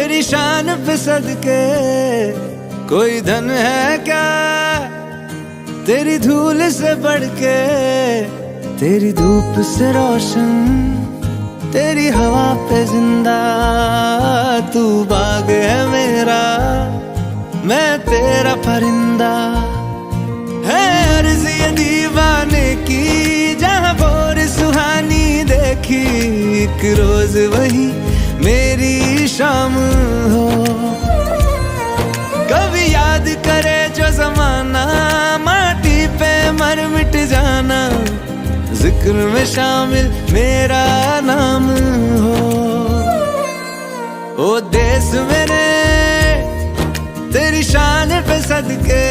तेरी शान पे सदके कोई धन है क्या, तेरी धूल से बढ़ के, तेरी धूप से रोशन, तेरी हवा पे जिंदा। तू बाग है मेरा, मैं तेरा परिंदा। है अर्ज़ ये दीवाने की, जहाँ भोर सुहानी देखी, एक रोज वही मेरी शाम हो। कभी याद करे जो जमाना, माटी पे मर मिट जाना, जिक्र में शामिल मेरा नाम हो। ओ देश मेरे तेरी शान पे सदके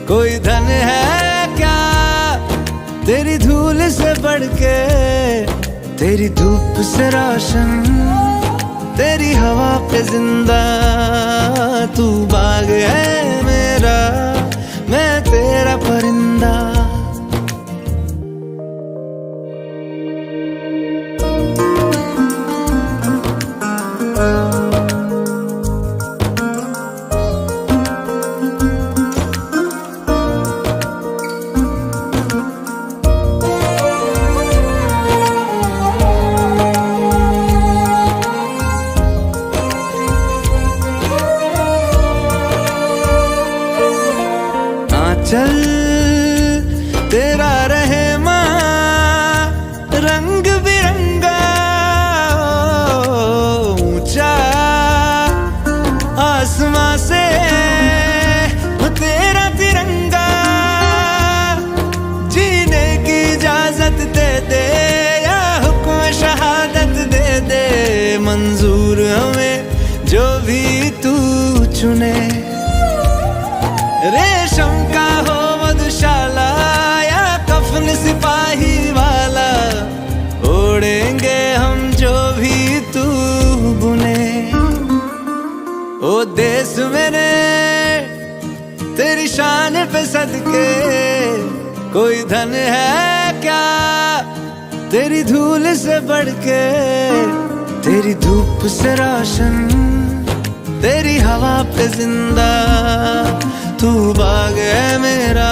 कोई धन है क्या, तेरी धूल से बढ़ के, तेरी धूप से रोशन, तेरी हवा पे जिंदा। तू बाग है मेरा, मैं तेरा परिंदा। चल तेरा रहे माँ रंग बिरंगा, ऊंचा आसमां से तेरा तिरंगा। जीने की इजाजत दे दे या हुक्म शहादत दे दे, मंजूर हमें जो भी तू चुने। रेशम का हो मधुशाला या कफन सिपाही वाला, ओढ़ेंगे हम जो भी तू बुने। ओ देश मेरे तेरी शान पे सदके कोई धन है क्या, तेरी धूल से बढ़ के, तेरी धूप से रोशन, तेरी हवा पे जिंदा। तू बाग है मेरा,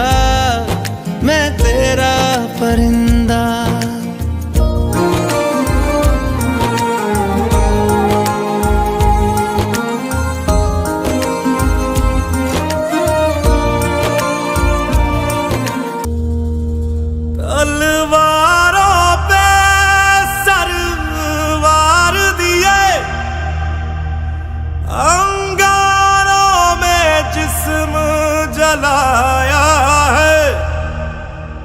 मैं तेरा परिंदा। तलवारों पे सरवार दिए, अंगारों में जिस्म जलाया है,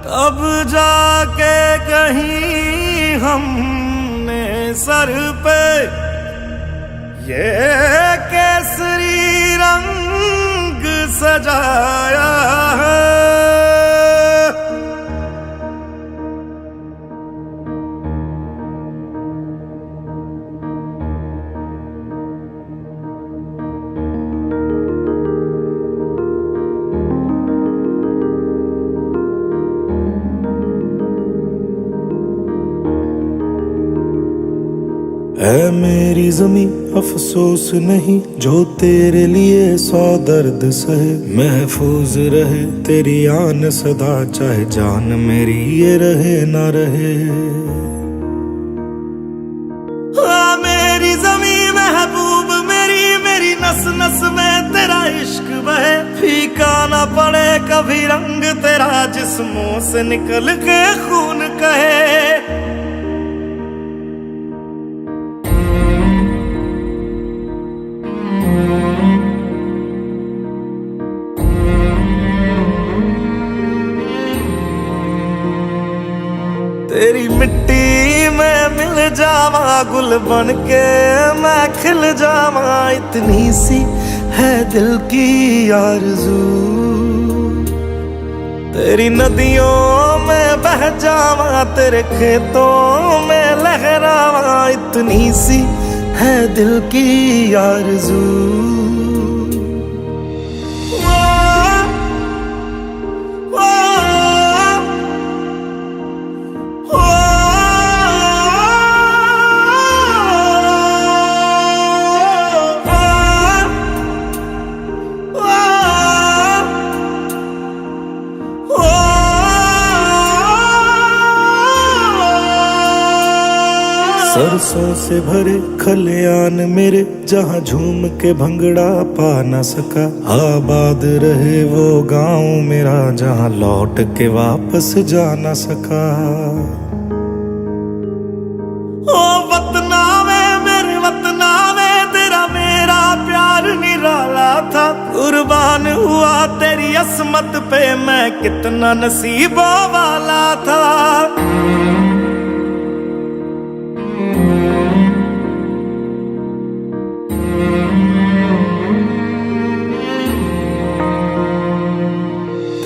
तब जाके कहीं हमने सर पे ये केसरी रंग सजाया है। है मेरी जमी अफसोस नहीं, जो तेरे लिए 100 दर्द सहे। महफूज रहे तेरी आन सदा, चाहे जान मेरी ये रहे ना रहे। हाँ मेरी जमी महबूब मेरी, मेरी नस नस में तेरा इश्क बहे। फीका ना पड़े कभी रंग तेरा, जिस्मों से निकल के खून कहे। तेरी मिट्टी में मिल जावा, गुल बन के मैं खिल जावा। इतनी सी है दिल की आरज़ू, तेरी नदियों में बह जावा, तेरे खेतों में लहरावा। इतनी सी है दिल की आरज़ू। सरसों से भरे खलियान मेरे, जहाँ झूम के भंगड़ा पा न सका। आबाद रहे वो गांव मेरा, जहाँ लौट के वापस जा न सका। ओ वतना वे मेरे वतना वे, तेरा मेरा प्यार निराला था। कुर्बान हुआ तेरी असमत पे, मैं कितना नसीबों वाला था।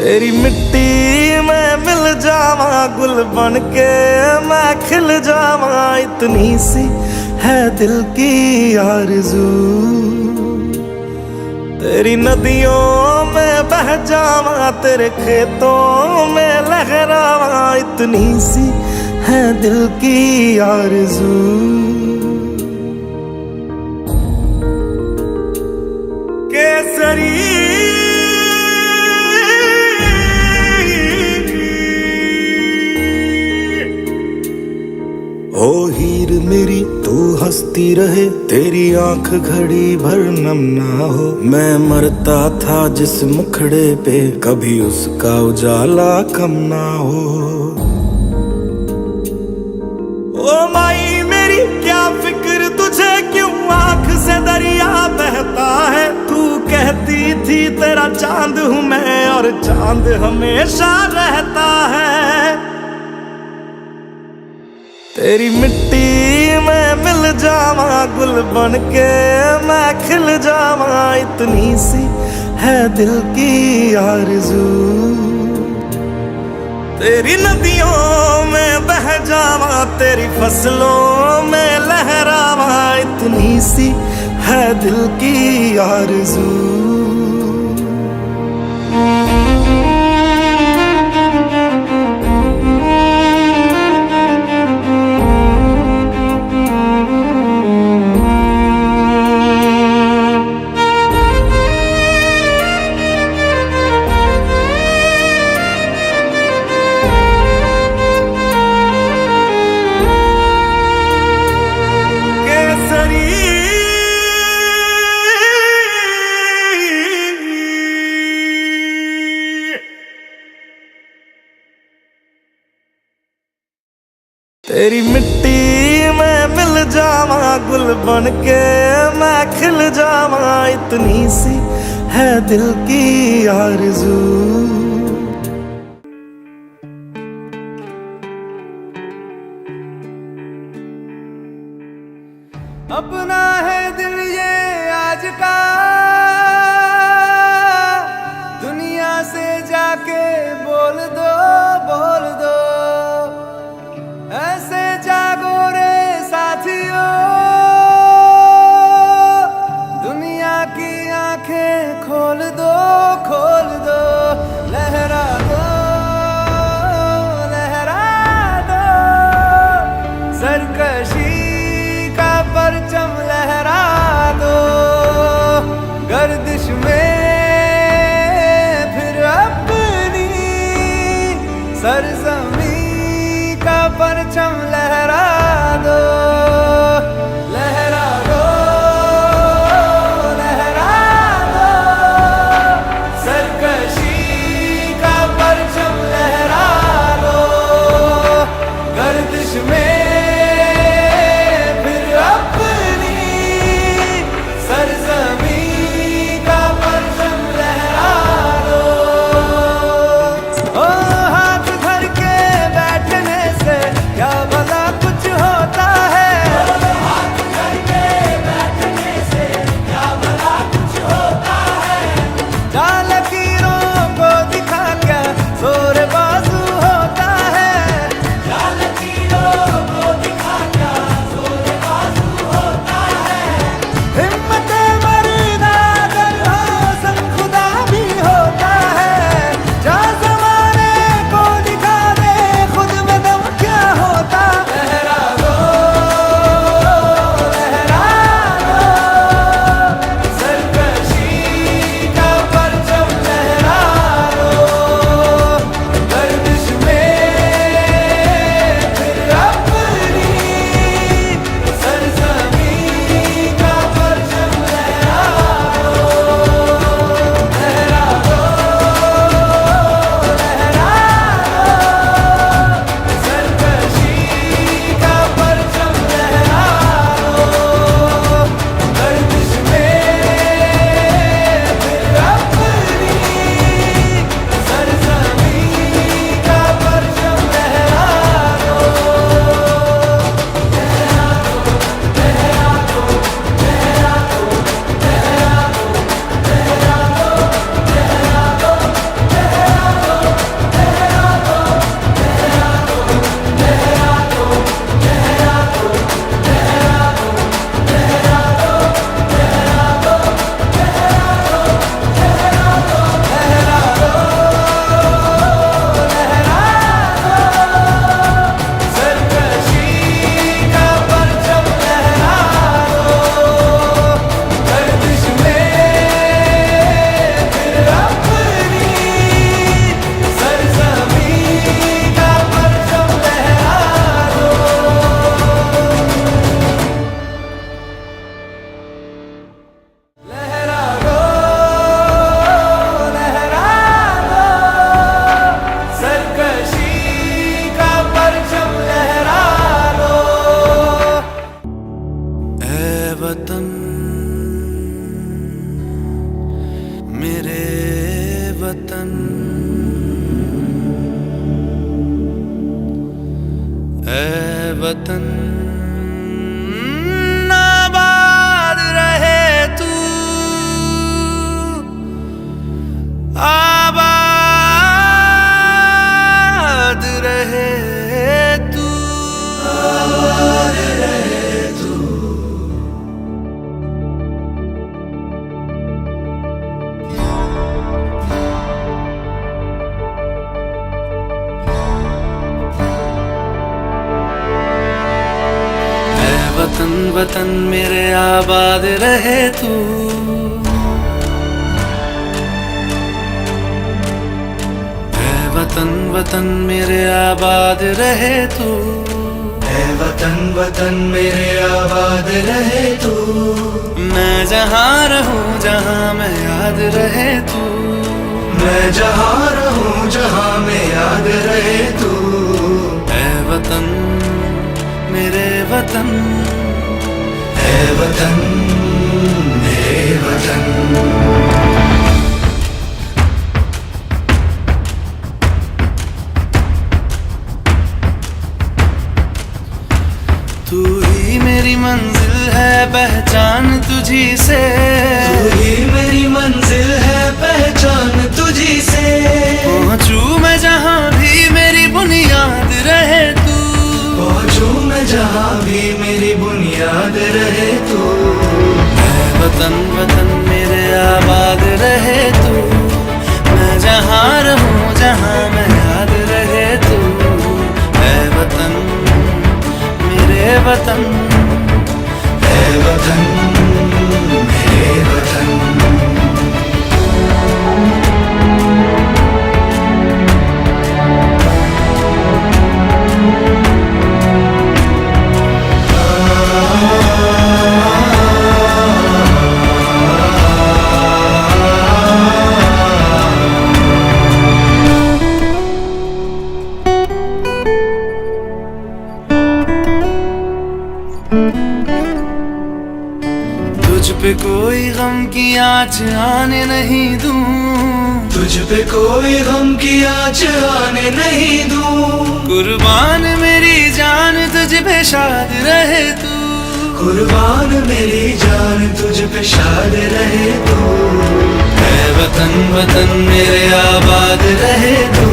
तेरी मिट्टी में मिल जावा, गुल बन के मैं खिल जावा। इतनी सी है दिल की आरज़ू, तेरी नदियों में बह जावा, तेरे खेतों में लहरावा। इतनी सी है दिल की आरज़ू। केसरी ओ हीर मेरी तू हंसती रहे, तेरी आंख घड़ी भर नम ना हो। मैं मरता था जिस मुखड़े पे, कभी उसका उजाला कम ना हो। ओ माई मेरी क्या फिक्र तुझे, क्यों आंख से दरिया बहता है। तू कहती थी तेरा चांद हूँ मैं, और चांद हमेशा रहता है। तेरी मिट्टी में मिल जावा, गुल बन के मैं खिल जावा। इतनी सी है दिल की आरज़ू, तेरी नदियों में बह जावा, तेरी फसलों में लहरावा। इतनी सी है दिल की आरज़ू। तेरी मिट्टी में मिल जावा, गुल बन के मैं खिल जावा। इतनी सी है दिल की आरज़ू। अपना है दिल ये आज का, दुनिया से जाके बोल दो, बोल दो। ऐसे जागो रे साथियों, दुनिया की आंखें खोल दो, खोल दो। लहरा दो, लहरा दो, सरकशी का परचम लहरा दो। गर्दिश में फिर अपनी सरजमी का परचम लहरा दो, लहरा दो, लहरा दो। सरकशी का परचम लहरा दो। गर्दिश में फिर अपनी सरजमी का परचम लहरा दो। ओ हाथ धर के बैठने से क्या भला वतन आबाद रहे तू, आबाद रहे तू, आबाद रहे तू। वतन वतन मेरे आबाद रहे तू, ऐ वतन वतन मेरे आबाद रहे तू, ऐ वतन वतन मेरे आबाद रहे तू। मैं जहाँ रहूं जहाँ मैं याद रहे तू, मैं जहाँ रहूं जहाँ मैं याद रहे तू। ऐ वतन मेरे वतन, ऐ वतन मेरे वतन। तू ही मेरी मंजिल है पहचान तुझी से, तू ही मेरी मंजिल है पहचान तुझी से। पहुंचू मैं जहाँ भी मेरी बुनियाद रहे तू, पहुंचू मैं जहाँ भी मेरी बुनियाद रहे तू। ऐ वतन वतन मेरे आबाद रहे तू, मैं जहाँ रहूं जहाँ मैं याद रहे तू। ऐ वतन मेरे वतन, ऐ वतन मेरे वतन। तुझ पे कोई गम की आँच आने नहीं दूं, तुझ पे कोई गम की आँच आने नहीं दूं। कुर्बान मेरी जान तुझ पे शाद रहे तू, कुर्बान मेरी जान तुझ पे शाद रहे तू। ऐ वतन वतन मेरे आबाद रहे तू,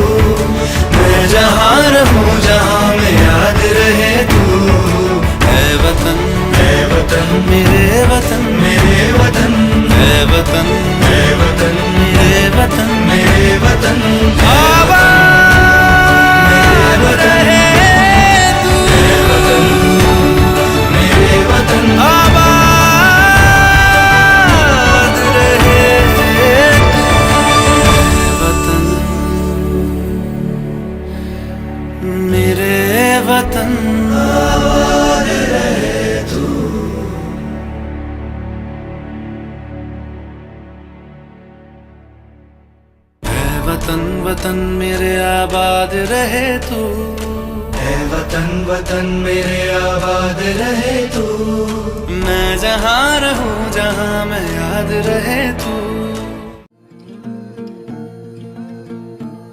मैं जहाँ रहूं जहाँ मैं याद रहे तू। ऐ वतन, ऐ वतन मेरे वतन, मेरे वतन। ऐ वतन, ऐ वतन मेरे वतन, मेरे वतन। आबाद रहे तू, मेरे वतन, मेरे वतन। आबाद रहे तू, वतन मेरे वतन। आबाद रहे तू। वतन वतन मेरे आबाद रहे तू, ऐ वतन वतन मेरे आबाद रहे तू। मैं जहाँ रहूं जहाँ मैं याद रहे तू।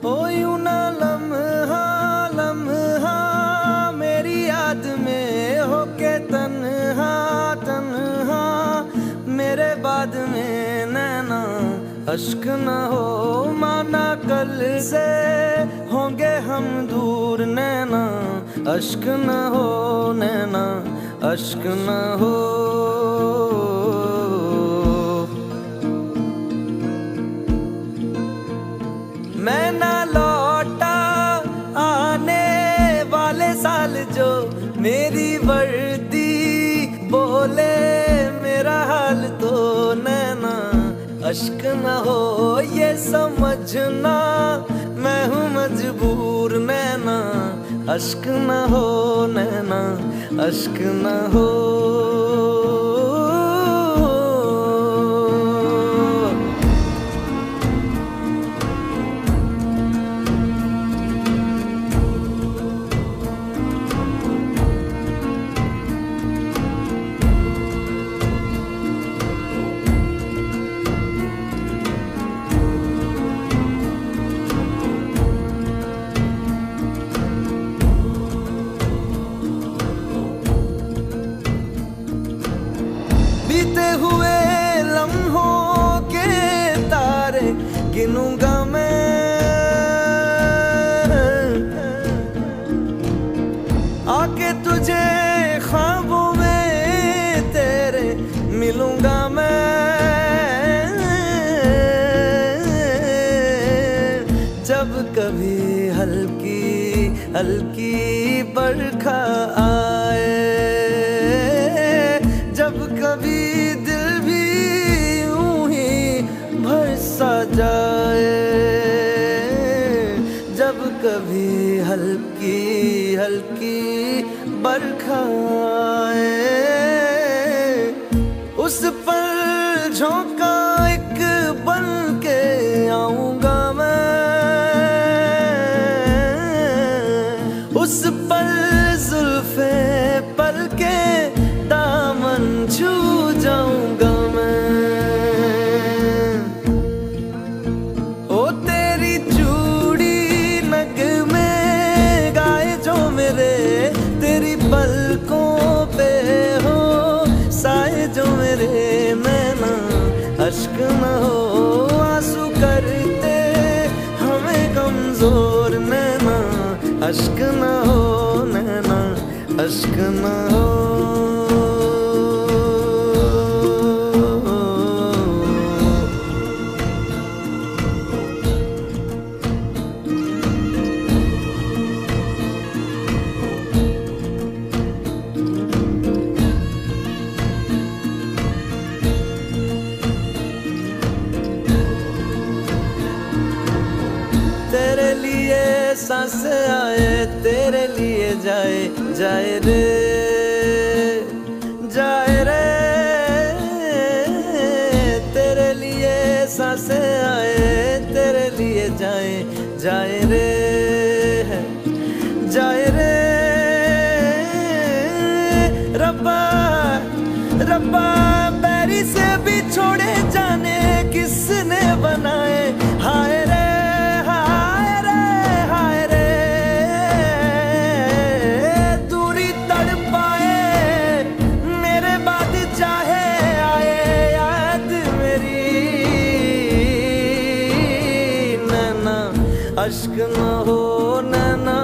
ओ यूं ना लम्हा लम्हा मेरी याद में होके तन्हा तन्हा, मेरे बाद में नैना अश्क न हो माना कल से होंगे हम दूर नैना। अश्क न हो नैना, अश्क न हो। मैं ना लौटा आने वाले साल जो मेरी वर्दी बोले मेरा हाल तो नैना। अश्क न हो ये समझना मैं हूँ मजबूर नैना। अश्क न हो नैना, अश्क न हो। गिनूंगा मैं, आके तुझे ख्वाबों में तेरे मिलूंगा मैं। जब कभी हल्की हल्की बरखा आए, जब कभी दिल भी यूं ही भरसा जाए, जब कभी हल्की हल्की बरखा आए, उस पर झोंका एक बन के आऊंगा मैं, उस पर जुल्फे पल के दामन छू जाऊंगा मैं। ओ तेरी चूड़ी नग में गाए जो मेरे, तेरी पलकों पे हो साए जो मेरे, नैना अश्क न हो आंसू करते हमें कमजोर, नैना अश्क न हो, नैना अश्क न हो। तेरे लिए सांस आए, तेरे लिए जाए जाए रे, जाए रे, तेरे लिए सांस आए, तेरे लिए जाए जाए रे, जाए रे। रब्बा रब्बा बैरी से भी छोड़े जाने किसने बनाए, हाय रे अश्क न हो, नैना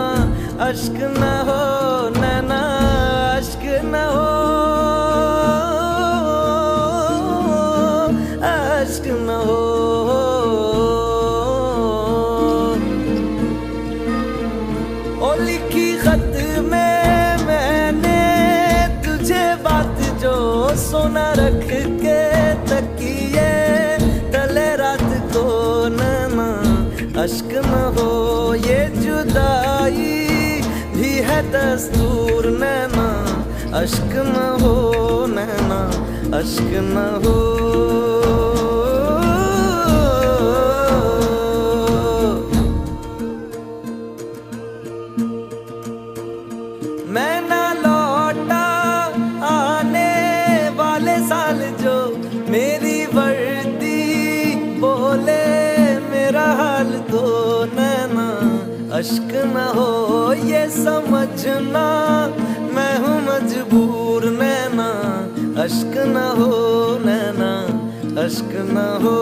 अश्क न हो, नैना अश्क न हो, अश्क न हो। ओ लिखी खत में मैंने तुझे बात जो सोना रख के तकिए तले रात को, नैना अश्क न हो, ये जुदाई भी है दस्तूर, नैना अश्क न हो, नैना अश्क न हो। मैं ना लौटा आने वाले साल जो मेरी वर्दी बोले मेरा हाल तो, नैना अश्क न हो, ये समझना मैं हूँ मजबूर, नैना अश्क न हो, नैना अश्क न हो।